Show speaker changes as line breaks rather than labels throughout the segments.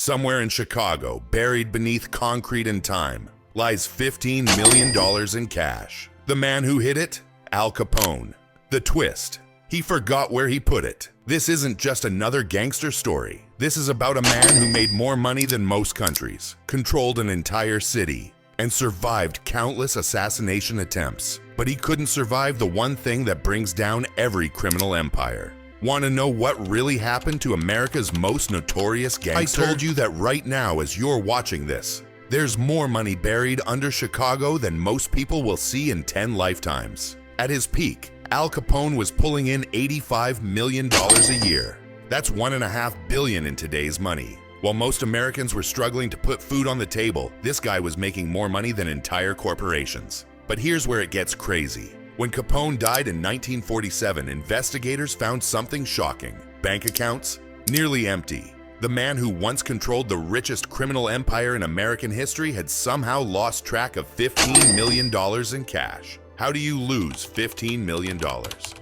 Somewhere in Chicago, buried beneath concrete and time, lies $15 million in cash. The man who hid it? Al Capone. The twist: he forgot where he put it. This isn't just another gangster story. This is about a man who made more money than most countries, controlled an entire city, and survived countless assassination attempts. But he couldn't survive the one thing that brings down every criminal empire. Want to know what really happened to America's most notorious gangster? I told you that right now as you're watching this, there's more money buried under Chicago than most people will see in 10 lifetimes. At his peak, Al Capone was pulling in $85 million a year. That's $1.5 billion in today's money. While most Americans were struggling to put food on the table, this guy was making more money than entire corporations. But here's where it gets crazy. When Capone died in 1947, investigators found something shocking. Bank accounts nearly empty. The man who once controlled the richest criminal empire in American history had somehow lost track of $15 million in cash. How do you lose $15 million?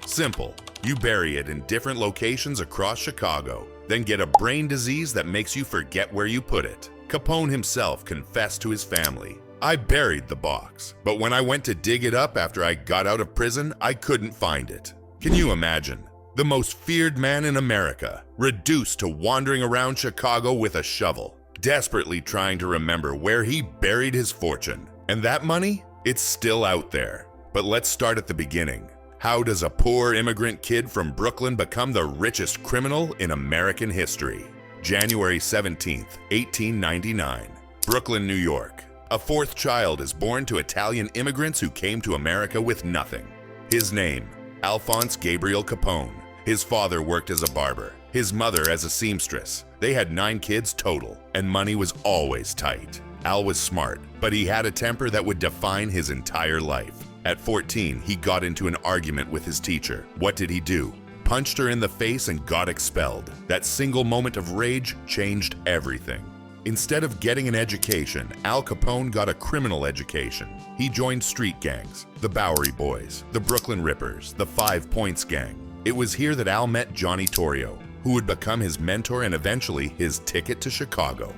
Simple. You bury it in different locations across Chicago, then get a brain disease that makes you forget where you put it. Capone himself confessed to his family, "I buried the box, but when I went to dig it up after I got out of prison, I couldn't find it." Can you imagine? The most feared man in America, reduced to wandering around Chicago with a shovel, desperately trying to remember where he buried his fortune. And that money? It's still out there. But let's start at the beginning. How does a poor immigrant kid from Brooklyn become the richest criminal in American history? January 17th, 1899, Brooklyn, New York. A fourth child is born to Italian immigrants who came to America with nothing. His name, Alphonse Gabriel Capone. His father worked as a barber, his mother as a seamstress. They had 9 kids total, and money was always tight. Al was smart, but he had a temper that would define his entire life. At 14, he got into an argument with his teacher. What did he do? Punched her in the face and got expelled. That single moment of rage changed everything. Instead of getting an education, Al Capone got a criminal education. He joined street gangs, the Bowery Boys, the Brooklyn Rippers, the 5 Points Gang. It was here that Al met Johnny Torrio, who would become his mentor and eventually his ticket to Chicago.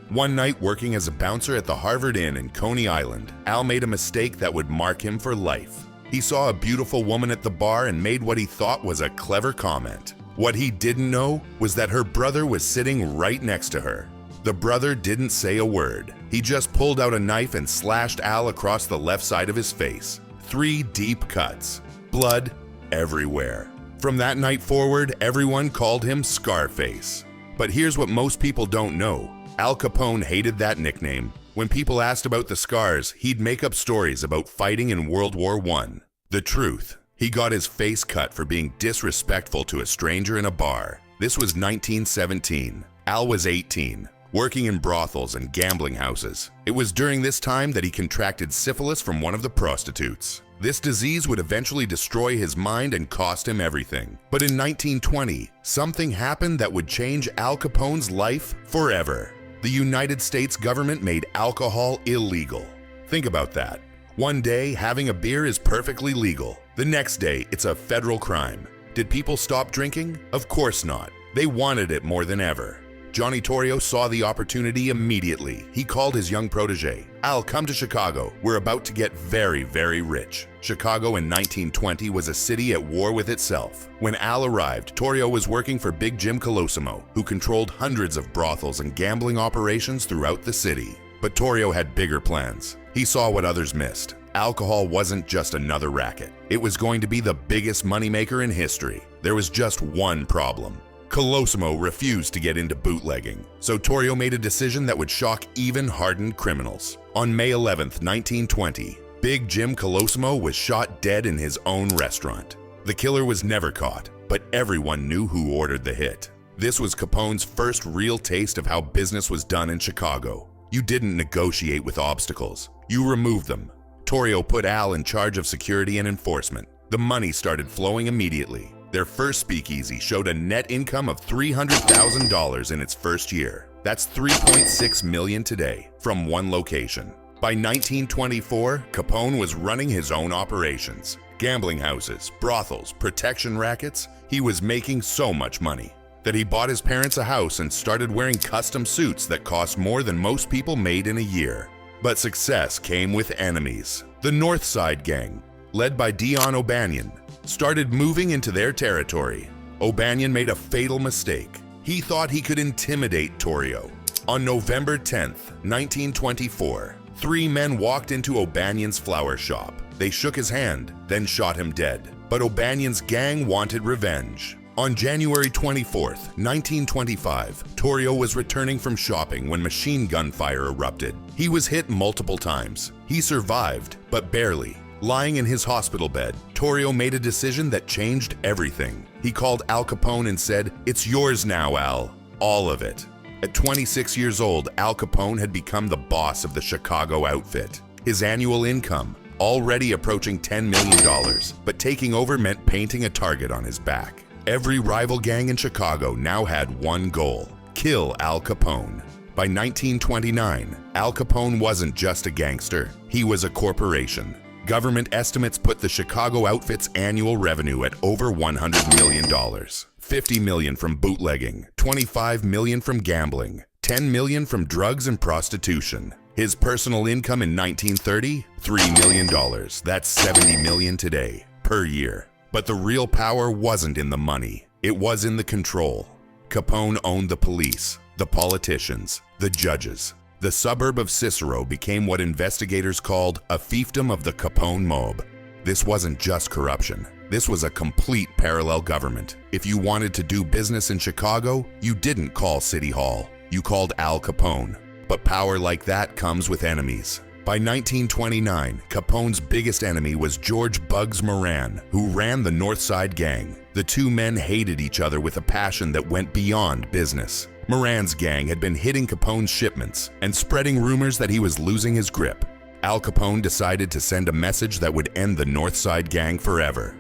One night, working as a bouncer at the Harvard Inn in Coney Island, Al made a mistake that would mark him for life. He saw a beautiful woman at the bar and made what he thought was a clever comment. What he didn't know was that her brother was sitting right next to her. The brother didn't say a word. He just pulled out a knife and slashed Al across the left side of his face. 3 deep cuts. Blood everywhere. From that night forward, everyone called him Scarface. But here's what most people don't know. Al Capone hated that nickname. When people asked about the scars, he'd make up stories about fighting in World War I. The truth: he got his face cut for being disrespectful to a stranger in a bar. This was 1917. Al was 18, working in brothels and gambling houses. It was during this time that he contracted syphilis from one of the prostitutes. This disease would eventually destroy his mind and cost him everything. But in 1920, something happened that would change Al Capone's life forever. The United States government made alcohol illegal. Think about that. One day, having a beer is perfectly legal. The next day, it's a federal crime. Did people stop drinking? Of course not. They wanted it more than ever. Johnny Torrio saw the opportunity immediately. He called his young protege. "Al, come to Chicago. We're about to get very, very rich." Chicago in 1920 was a city at war with itself. When Al arrived, Torrio was working for Big Jim Colosimo, who controlled hundreds of brothels and gambling operations throughout the city. But Torrio had bigger plans. He saw what others missed. Alcohol wasn't just another racket. It was going to be the biggest moneymaker in history. There was just one problem. Colosimo refused to get into bootlegging, so Torrio made a decision that would shock even hardened criminals. On May 11th, 1920, Big Jim Colosimo was shot dead in his own restaurant. The killer was never caught, but everyone knew who ordered the hit. This was Capone's first real taste of how business was done in Chicago. You didn't negotiate with obstacles. You removed them. Torrio put Al in charge of security and enforcement. The money started flowing immediately. Their first speakeasy showed a net income of $300,000 in its first year. That's $3.6 million today from one location. By 1924, Capone was running his own operations. Gambling houses, brothels, protection rackets. He was making so much money. that he bought his parents a house and started wearing custom suits that cost more than most people made in a year. But success came with enemies. The North Side Gang, led by Dion O'Banion, started moving into their territory. O'Banion made a fatal mistake. He thought he could intimidate Torio. On November 10th, 1924, 3 men walked into O'Banion's flower shop. They shook his hand, then shot him dead. But O'Banion's gang wanted revenge. On January 24th, 1925, Torio was returning from shopping when machine gun fire erupted. He was hit multiple times. He survived, but barely. Lying in his hospital bed, Torio made a decision that changed everything. He called Al Capone and said, "It's yours now, Al. All of it." At 26 years old, Al Capone had become the boss of the Chicago outfit. His annual income, already approaching $10 million, but taking over meant painting a target on his back. Every rival gang in Chicago now had one goal: kill Al Capone. By 1929, Al Capone wasn't just a gangster, he was a corporation. Government estimates put the Chicago outfit's annual revenue at over $100 million. $50 million from bootlegging, $25 million from gambling, $10 million from drugs and prostitution. His personal income in 1930, $3 million. That's $70 million today, per year. But the real power wasn't in the money, it was in the control. Capone owned the police, the politicians, the judges. The suburb of Cicero became what investigators called a fiefdom of the Capone mob. This wasn't just corruption. This was a complete parallel government. If you wanted to do business in Chicago, you didn't call City Hall. You called Al Capone. But power like that comes with enemies. By 1929, Capone's biggest enemy was George Bugs Moran, who ran the North Side Gang. The two men hated each other with a passion that went beyond business. Moran's gang had been hitting Capone's shipments and spreading rumors that he was losing his grip. Al Capone decided to send a message that would end the North Side Gang forever.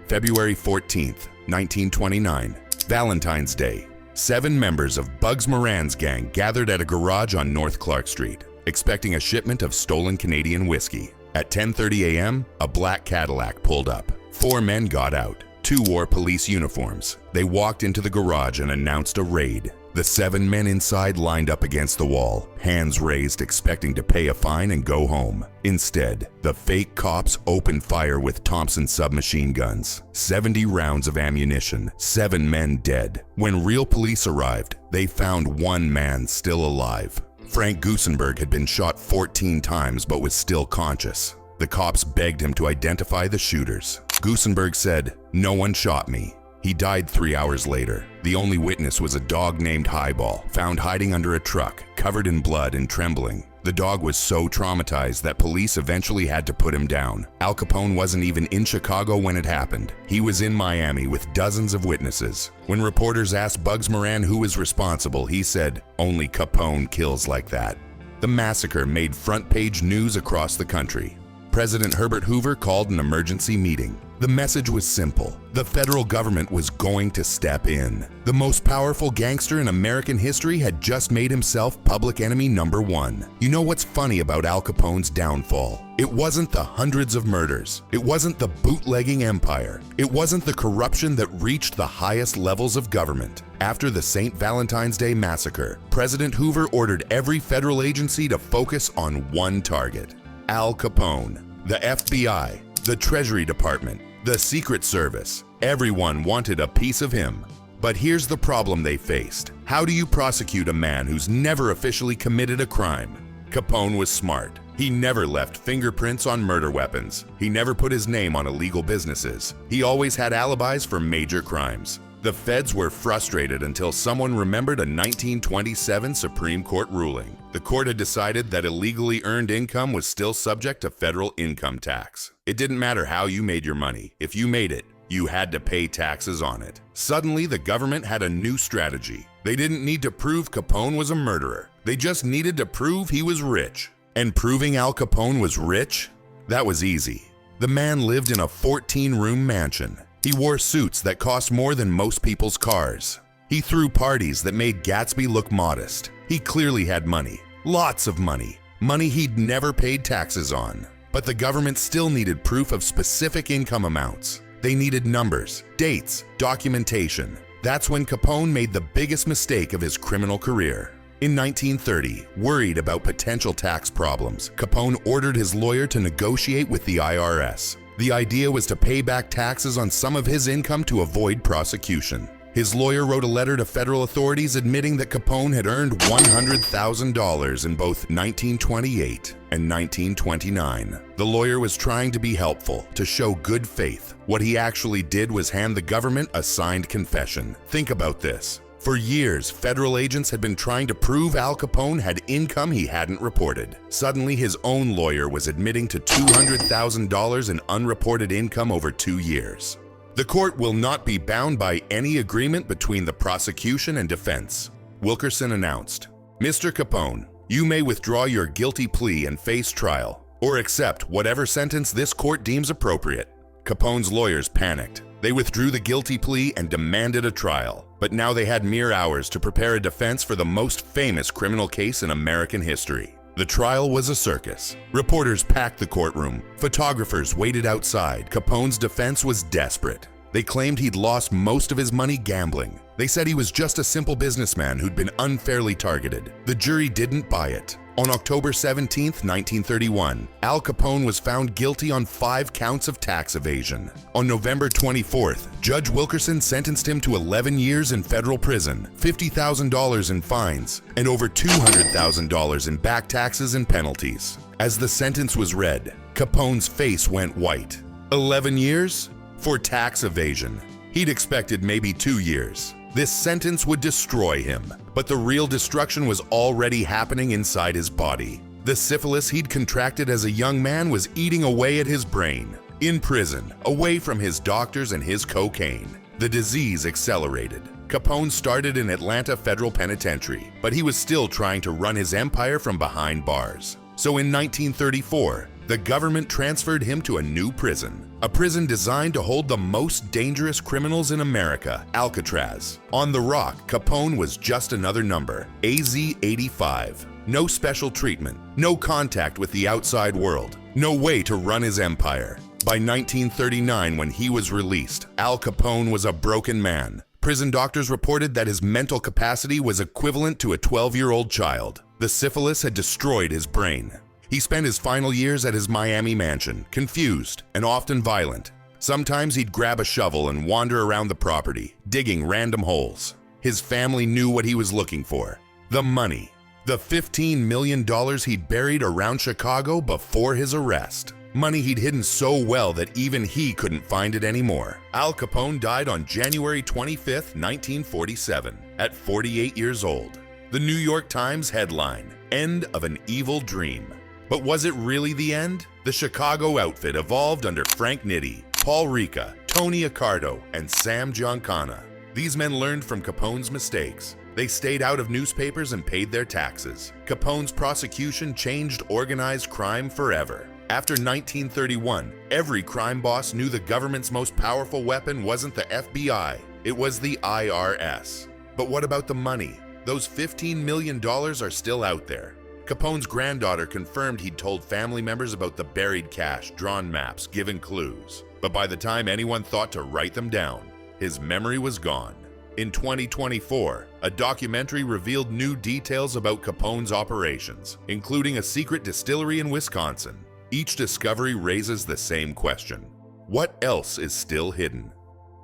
February 14th, 1929, Valentine's Day. 7 members of Bugs Moran's gang gathered at a garage on North Clark Street, expecting a shipment of stolen Canadian whiskey. At 10:30 a.m., a black Cadillac pulled up. 4 men got out. 2 wore police uniforms. They walked into the garage and announced a raid. The 7 men inside lined up against the wall, hands raised, expecting to pay a fine and go home. Instead, the fake cops opened fire with Thompson submachine guns. 70 rounds of ammunition, 7 men dead. When real police arrived, they found 1 man still alive. Frank Gusenberg had been shot 14 times but was still conscious. The cops begged him to identify the shooters. Gusenberg said, "No one shot me." He died 3 hours later. The only witness was a dog named Highball, found hiding under a truck, covered in blood and trembling. The dog was so traumatized that police eventually had to put him down. Al Capone wasn't even in Chicago when it happened. He was in Miami with dozens of witnesses. When reporters asked Bugs Moran who was responsible, he said, "Only Capone kills like that." The massacre made front-page news across the country. President Herbert Hoover called an emergency meeting. The message was simple. The federal government was going to step in. The most powerful gangster in American history had just made himself public enemy number 1. You know what's funny about Al Capone's downfall? It wasn't the hundreds of murders. It wasn't the bootlegging empire. It wasn't the corruption that reached the highest levels of government. After the St. Valentine's Day massacre, President Hoover ordered every federal agency to focus on one target: Al Capone. The FBI, the Treasury Department, the Secret Service. Everyone wanted a piece of him. But here's the problem they faced. How do you prosecute a man who's never officially committed a crime? Capone was smart. He never left fingerprints on murder weapons. He never put his name on illegal businesses. He always had alibis for major crimes. The feds were frustrated until someone remembered a 1927 Supreme Court ruling. The court had decided that illegally earned income was still subject to federal income tax. It didn't matter how you made your money. If you made it, you had to pay taxes on it. Suddenly, the government had a new strategy. They didn't need to prove Capone was a murderer. They just needed to prove he was rich. And proving Al Capone was rich? That was easy. The man lived in a 14-room mansion. He wore suits that cost more than most people's cars. He threw parties that made Gatsby look modest. He clearly had money. Lots of money. Money he'd never paid taxes on. But the government still needed proof of specific income amounts. They needed numbers, dates, documentation. That's when Capone made the biggest mistake of his criminal career. In 1930, worried about potential tax problems, Capone ordered his lawyer to negotiate with the IRS. The idea was to pay back taxes on some of his income to avoid prosecution. His lawyer wrote a letter to federal authorities admitting that Capone had earned $100,000 in both 1928 and 1929. The lawyer was trying to be helpful, to show good faith. What he actually did was hand the government a signed confession. Think about this. For years, federal agents had been trying to prove Al Capone had income he hadn't reported. Suddenly, his own lawyer was admitting to $200,000 in unreported income over 2 years. The court will not be bound by any agreement between the prosecution and defense. Wilkerson announced, "Mr. Capone, you may withdraw your guilty plea and face trial, or accept whatever sentence this court deems appropriate." Capone's lawyers panicked. They withdrew the guilty plea and demanded a trial. But now they had mere hours to prepare a defense for the most famous criminal case in American history. The trial was a circus. Reporters packed the courtroom. Photographers waited outside. Capone's defense was desperate. They claimed he'd lost most of his money gambling. They said he was just a simple businessman who'd been unfairly targeted. The jury didn't buy it. On October 17, 1931, Al Capone was found guilty on 5 counts of tax evasion. On November 24th, Judge Wilkerson sentenced him to 11 years in federal prison, $50,000 in fines, and over $200,000 in back taxes and penalties. As the sentence was read, Capone's face went white. 11 years? For tax evasion. He'd expected maybe 2 years. This sentence would destroy him, but the real destruction was already happening inside his body. The syphilis he'd contracted as a young man was eating away at his brain. In prison, away from his doctors and his cocaine, the disease accelerated. Capone started in Atlanta Federal Penitentiary, but he was still trying to run his empire from behind bars. So in 1934, the government transferred him to a new prison, a prison designed to hold the most dangerous criminals in America, Alcatraz. On the Rock, Capone was just another number, AZ-85. No special treatment, no contact with the outside world, no way to run his empire. By 1939, when he was released, Al Capone was a broken man. Prison doctors reported that his mental capacity was equivalent to a 12-year-old child. The syphilis had destroyed his brain. He spent his final years at his Miami mansion, confused and often violent. Sometimes he'd grab a shovel and wander around the property, digging random holes. His family knew what he was looking for: the money. The $15 million he'd buried around Chicago before his arrest. Money he'd hidden so well that even he couldn't find it anymore. Al Capone died on January 25, 1947, at 48 years old. The New York Times headline, "End of an Evil Dream." But was it really the end? The Chicago outfit evolved under Frank Nitti, Paul Ricca, Tony Accardo, and Sam Giancana. These men learned from Capone's mistakes. They stayed out of newspapers and paid their taxes. Capone's prosecution changed organized crime forever. After 1931, every crime boss knew the government's most powerful weapon wasn't the FBI, it was the IRS. But what about the money? Those $15 million are still out there. Capone's granddaughter confirmed he'd told family members about the buried cash, drawn maps, given clues. But by the time anyone thought to write them down, his memory was gone. In 2024, a documentary revealed new details about Capone's operations, including a secret distillery in Wisconsin. Each discovery raises the same question: what else is still hidden?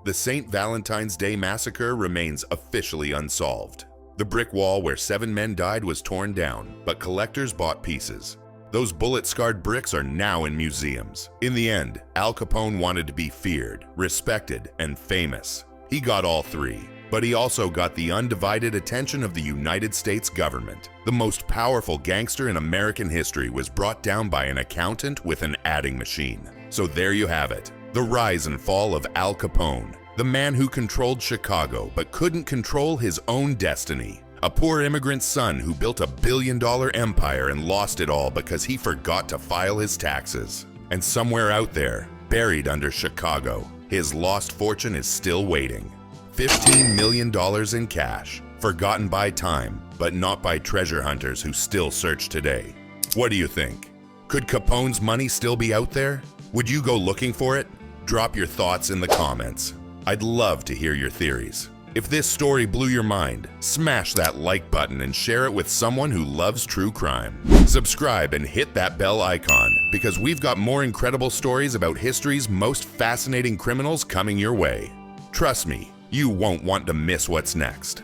The St. Valentine's Day massacre remains officially unsolved. The brick wall where 7 men died was torn down, but collectors bought pieces. Those bullet-scarred bricks are now in museums. In the end, Al Capone wanted to be feared, respected, and famous. He got all 3, but he also got the undivided attention of the United States government. The most powerful gangster in American history was brought down by an accountant with an adding machine. So there you have it, the rise and fall of Al Capone. The man who controlled Chicago but couldn't control his own destiny. A poor immigrant son who built a billion-dollar empire and lost it all because he forgot to file his taxes. And somewhere out there, buried under Chicago, his lost fortune is still waiting. $15 million in cash, forgotten by time, but not by treasure hunters who still search today. What do you think? Could Capone's money still be out there? Would you go looking for it? Drop your thoughts in the comments. I'd love to hear your theories. If this story blew your mind, smash that like button and share it with someone who loves true crime. Subscribe and hit that bell icon because we've got more incredible stories about history's most fascinating criminals coming your way. Trust me, you won't want to miss what's next.